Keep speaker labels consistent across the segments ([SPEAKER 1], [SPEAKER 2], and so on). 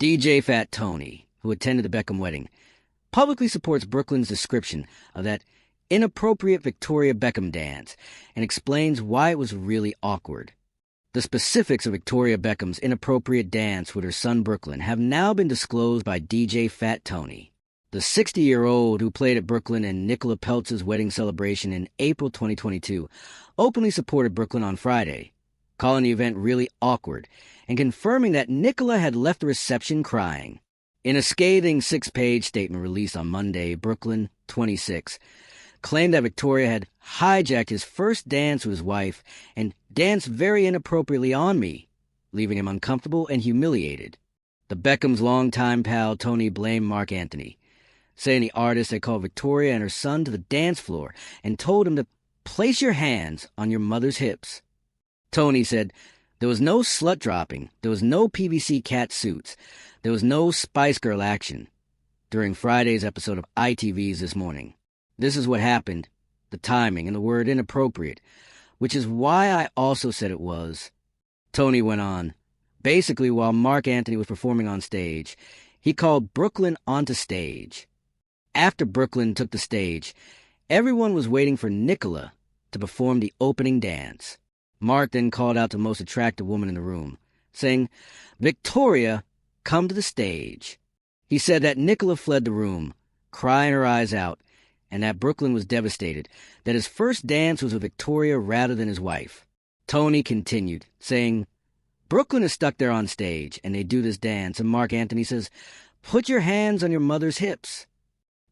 [SPEAKER 1] DJ Fat Tony, who attended the Beckham wedding, publicly supports Brooklyn's description of that inappropriate Victoria Beckham dance and explains why it was really awkward. The specifics of Victoria Beckham's inappropriate dance with her son Brooklyn have now been disclosed by DJ Fat Tony. The 60-year-old who played at Brooklyn and Nicola Peltz's wedding celebration in April 2022 openly supported Brooklyn on Friday, calling the event really awkward and confirming that Nicola had left the reception crying. In a scathing 6-page statement released on Monday, Brooklyn, 26, claimed that Victoria had hijacked his first dance with his wife and danced very inappropriately on me, leaving him uncomfortable and humiliated. The Beckham's longtime pal Tony blamed Mark Anthony, saying the artist had called Victoria and her son to the dance floor and told him to place your hands on your mother's hips. Tony said, there was no slut dropping, there was no PVC cat suits, there was no Spice Girl action during Friday's episode of ITV's This Morning. This is what happened, the timing, and the word inappropriate, which is why I also said it was. Tony went on. Basically, while Mark Anthony was performing on stage, he called Brooklyn onto stage. After Brooklyn took the stage, everyone was waiting for Nicola to perform the opening dance. Mark then called out the most attractive woman in the room, saying, "Victoria, come to the stage." He said that Nicola fled the room, crying her eyes out, and that Brooklyn was devastated, that his first dance was with Victoria rather than his wife. Tony continued, saying, Brooklyn is stuck there on stage, and they do this dance, and Mark Anthony says, "Put your hands on your mother's hips."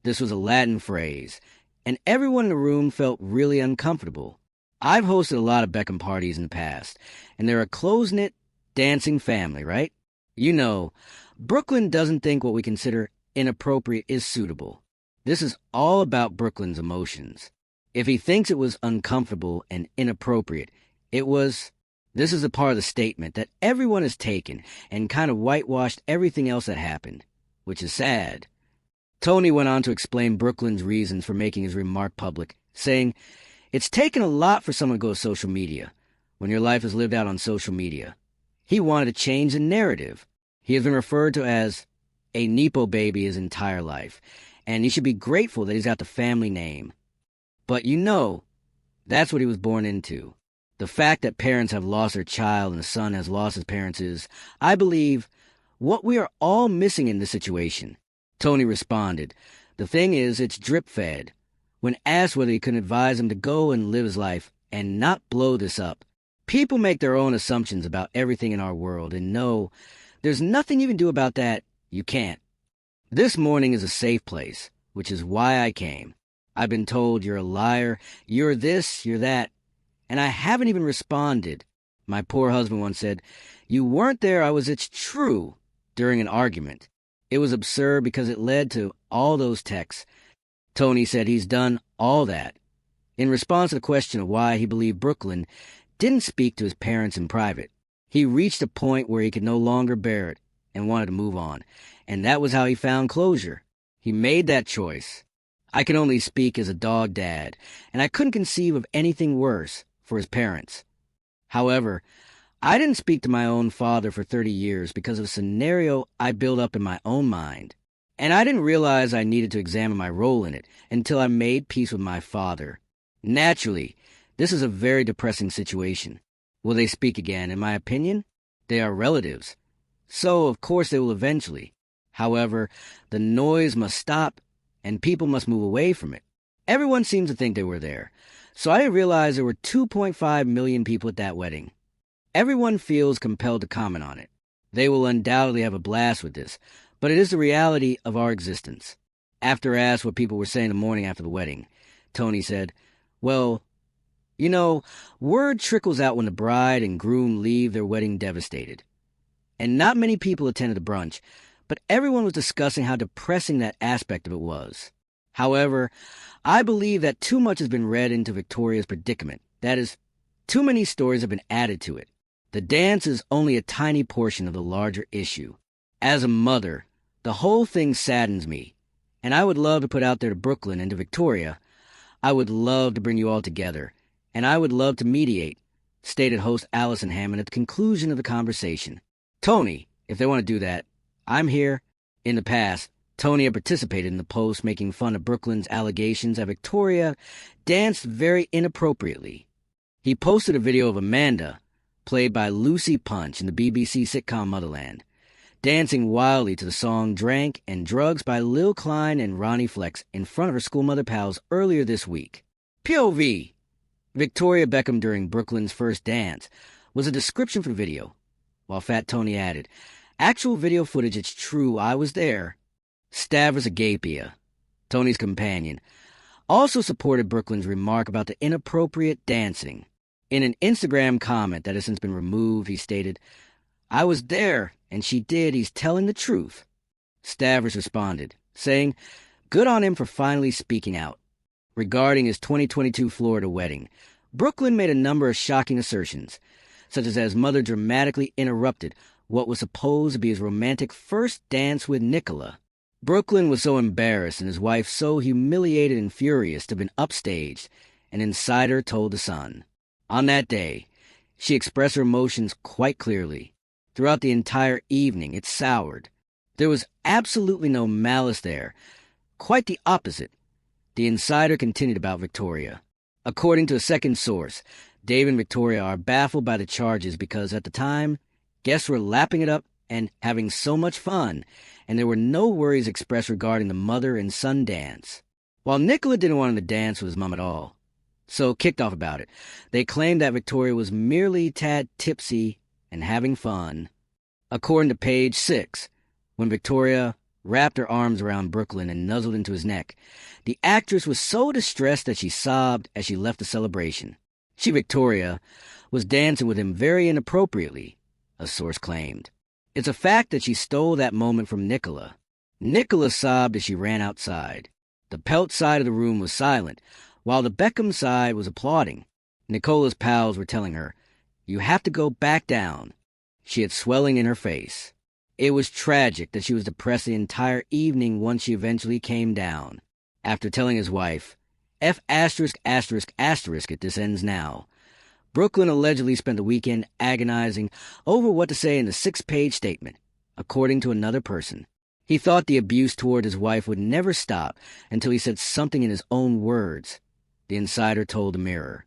[SPEAKER 1] This was a Latin phrase, and everyone in the room felt really uncomfortable. I've hosted a lot of Beckham parties in the past, and they're a close-knit, dancing family, right? You know, Brooklyn doesn't think what we consider inappropriate is suitable. This is all about Brooklyn's emotions. If he thinks it was uncomfortable and inappropriate, it was... This is a part of the statement that everyone has taken and kind of whitewashed everything else that happened, which is sad. Tony went on to explain Brooklyn's reasons for making his remark public, saying, "It's taken a lot for someone to go to social media, when your life is lived out on social media." He wanted to change the narrative. He has been referred to as a Nepo baby his entire life, and he should be grateful that he's got the family name. But you know, that's what he was born into. The fact that parents have lost their child and the son has lost his parents is, I believe, what we are all missing in this situation. Tony responded, "The thing is, it's drip-fed." When asked whether he could advise him to go and live his life and not blow this up, people make their own assumptions about everything in our world, and no, there's nothing you can do about that. You can't. This morning is a safe place, which is why I came. I've been told you're a liar, you're this, you're that, and I haven't even responded. My poor husband once said, "You weren't there, it's true," during an argument. It was absurd because it led to all those texts. Tony said he's done all that. In response to the question of why he believed Brooklyn didn't speak to his parents in private, he reached a point where he could no longer bear it and wanted to move on, and that was how he found closure. He made that choice. I can only speak as a dog dad, and I couldn't conceive of anything worse for his parents. However, I didn't speak to my own father for 30 years because of a scenario I built up in my own mind, and I didn't realize I needed to examine my role in it until I made peace with my father. Naturally, this is a very depressing situation. Will they speak again? In my opinion, they are relatives. So, of course, they will eventually. However, the noise must stop, and people must move away from it. Everyone seems to think they were there, so I didn't realize there were 2.5 million people at that wedding. Everyone feels compelled to comment on it. They will undoubtedly have a blast with this, but it is the reality of our existence. After asked what people were saying the morning after the wedding, Tony said, "Well, you know, word trickles out when the bride and groom leave their wedding devastated. And not many people attended the brunch, but everyone was discussing how depressing that aspect of it was. However, I believe that too much has been read into Victoria's predicament. That is, too many stories have been added to it. The dance is only a tiny portion of the larger issue. As a mother, the whole thing saddens me, and I would love to put out there to Brooklyn and to Victoria. I would love to bring you all together, and I would love to mediate," stated host Allison Hammond at the conclusion of the conversation. Tony, if they want to do that, I'm here. In the past, Tony had participated in the post making fun of Brooklyn's allegations that Victoria danced very inappropriately. He posted a video of Amanda, played by Lucy Punch in the BBC sitcom Motherland, dancing wildly to the song Drank and Drugs by Lil Klein and Ronnie Flex in front of her schoolmother pals earlier this week. POV! Victoria Beckham during Brooklyn's first dance was a description for the video, while Fat Tony added, actual video footage, it's true, I was there. Stavros Agapia, Tony's companion, also supported Brooklyn's remark about the inappropriate dancing. In an Instagram comment that has since been removed, he stated, I was there, and she did, he's telling the truth. Stavros responded, saying, good on him for finally speaking out. Regarding his 2022 Florida wedding, Brooklyn made a number of shocking assertions, such as his mother dramatically interrupted what was supposed to be his romantic first dance with Nicola. Brooklyn was so embarrassed and his wife so humiliated and furious to have been upstaged, an insider told The Sun. On that day, she expressed her emotions quite clearly. Throughout the entire evening, it soured. There was absolutely no malice there. Quite the opposite. The insider continued about Victoria. According to a second source, Dave and Victoria are baffled by the charges because at the time, guests were lapping it up and having so much fun, and there were no worries expressed regarding the mother and son dance. While Nicola didn't want him to dance with his mom at all, so kicked off about it, they claimed that Victoria was merely a tad tipsy and having fun. According to page 6, when Victoria wrapped her arms around Brooklyn and nuzzled into his neck, the actress was so distressed that she sobbed as she left the celebration. She, Victoria, was dancing with him very inappropriately, a source claimed. It's a fact that she stole that moment from Nicola. Nicola sobbed as she ran outside. The Pelt side of the room was silent, while the Beckham side was applauding. Nicola's pals were telling her, you have to go back down. She had swelling in her face. It was tragic that she was depressed the entire evening once she eventually came down. After telling his wife, F*** if this ends now, Brooklyn allegedly spent the weekend agonizing over what to say in the 6-page statement, according to another person. He thought the abuse toward his wife would never stop until he said something in his own words, the insider told the Mirror.